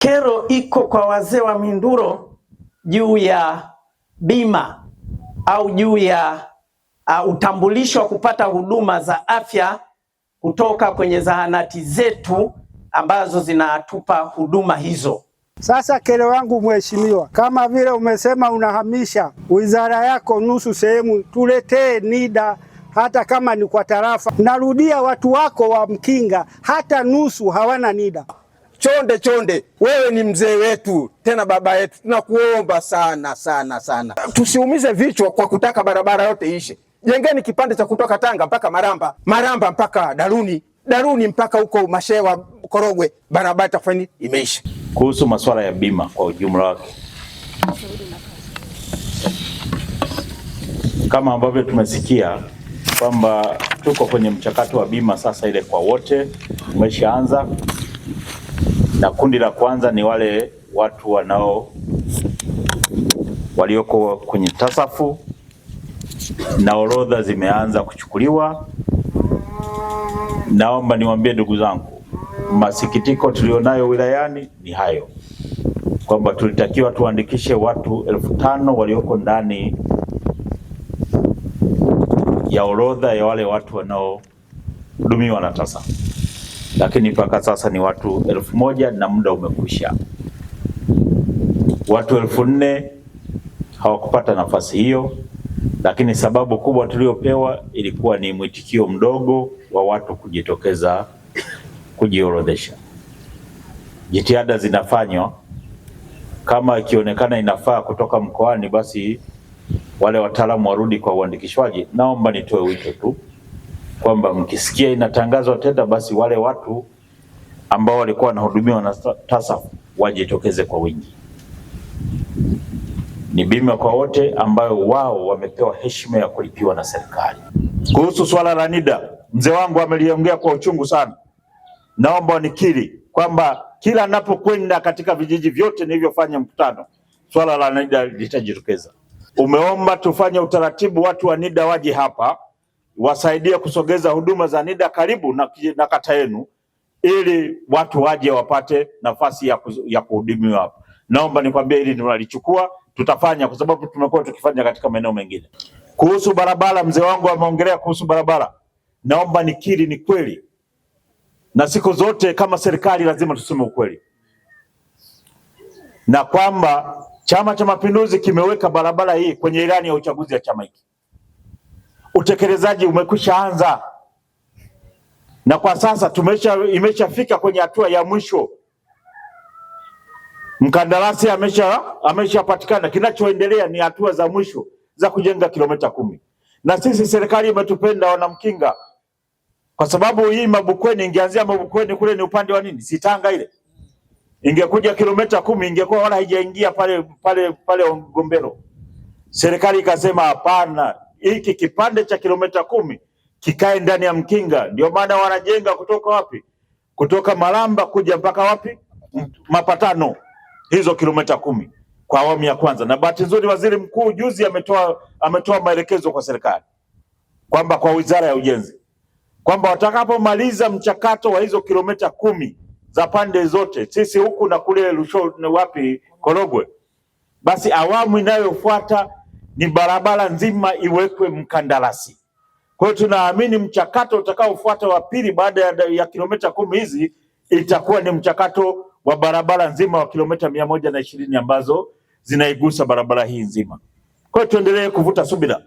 Kero iko kwa wazee wa Minduro juu ya bima au juu ya utambulisho wa kupata huduma za afya kutoka kwenye zahanati zetu ambazo zinatupa huduma hizo. Sasa kero yangu mheshimiwa, kama vile umesema unahamisha wizara yako nusu sehemu, tuletee NIDA hata kama ni kwa tarafa. Narudia, watu wako wa Mkinga hata nusu hawana NIDA. Chonde, wewe ni mzee wetu tena baba yetu, tunakuomba sana sana sana, tusiumize vichwa kwa kutaka barabara yote ishe. Jengeni kipande cha kutoka Tanga mpaka Maramba mpaka Daruni mpaka huko Mashewa Korogwe, barabara tafani imeisha. Kuhusu masuala ya bima kwa ujumla wake, kama ambavyo tumesikia kwamba tuko kwenye mchakato wa bima sasa, ile kwa wote umeshaanza, na kundi la kwanza ni wale watu walioko kwenye tasafu, na orodha zimeanza kuchukuliwa. Naomba niwaambie ndugu zangu, masikitiko tulionayo wilayani ni hayo, kwamba tulitakiwa tuandikishe watu 5,000 walioko ndani ya orodha ya wale watu wanaohudumiwa na tasafu, lakini mpaka sasa ni watu 1,000 na muda umekwisha. Watu 4,000 hawakupata nafasi hiyo, lakini sababu kubwa tuliopewa ilikuwa ni mwitikio mdogo wa watu kujitokeza kujiorodhesha. Jitihada zinafanywa, kama ikionekana inafaa kutoka mkoani, basi wale wataalamu warudi kwa uandikishwaji. Naomba nitoe wito tu kwamba mkisikia inatangazwa tenda, basi wale watu ambao walikuwa wanahudumiwa na tasafu wajitokeze kwa wingi. Ni bima kwa wote ambayo wao wamepewa heshima ya kulipiwa na serikali. Kuhusu swala la NIDA, mzee wangu ameliongea kwa uchungu sana. Naomba nikiri kwamba kila ninapokwenda katika vijiji vyote nilivyofanya mkutano, swala la NIDA litajitokeza. Umeomba tufanye utaratibu, watu wa NIDA waje hapa wasaidie kusogeza huduma za NIDA karibu na kata yenu, ili watu waje wapate nafasi ya kuhudumiwa hapa. Naomba nikwambie hili tunalichukua, tutafanya kwa sababu tumekuwa tukifanya katika maeneo mengine. Kuhusu barabara, mzee wangu ameongelea kuhusu barabara. Naomba nikiri, ni kweli, na siku zote kama serikali lazima tuseme ukweli, na kwamba Chama cha Mapinduzi kimeweka barabara hii kwenye ilani ya uchaguzi ya chama hiki. Utekelezaji umekwisha anza, na kwa sasa imeshafika kwenye hatua ya mwisho. Mkandarasi ameshapatikana. Kinachoendelea ni hatua za mwisho za kujenga kilomita 10. Na sisi serikali imetupenda Wanamkinga, kwa sababu hii Mabukweni ingeanzia Mabukweni kule ni upande wa nini? Si Tanga ile. Ingekuja kilomita 10 ingekuwa wala haijaingia pale Gombero. Serikali ikasema hapana, hiki kipande cha kilomita 10 kikae ndani ya Mkinga. Ndio maana wanajenga kutoka wapi? Kutoka Maramba kuja mpaka wapi? Mapatano. Hizo kilomita 10 kwa awamu ya kwanza. Na bahati nzuri waziri mkuu juzi ametoa maelekezo kwa serikali kwamba kwa wizara ya ujenzi kwamba watakapomaliza mchakato wa hizo kilomita 10 za pande zote, sisi huku na kule Lusho na wapi Korogwe, basi awamu inayofuata ni barabara nzima iwekwe mkandarasi. Kwa hiyo tunaamini mchakato utakaofuata wa pili baada ya kilomita 10 hizi itakuwa ni mchakato wa barabara nzima wa kilomita 120 ambazo zinaigusa barabara hii nzima. Kwa hiyo tuendelee kuvuta subira.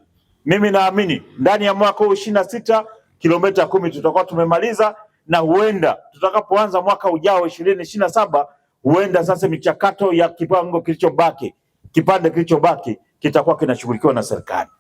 Mimi naamini ndani ya mwaka 26 kilomita 10 tutakuwa tumemaliza, na huenda tutakapoanza mwaka ujao 2027 huenda sasa michakato ya kipande kilichobaki kitakuwa kinashughulikiwa na serikali.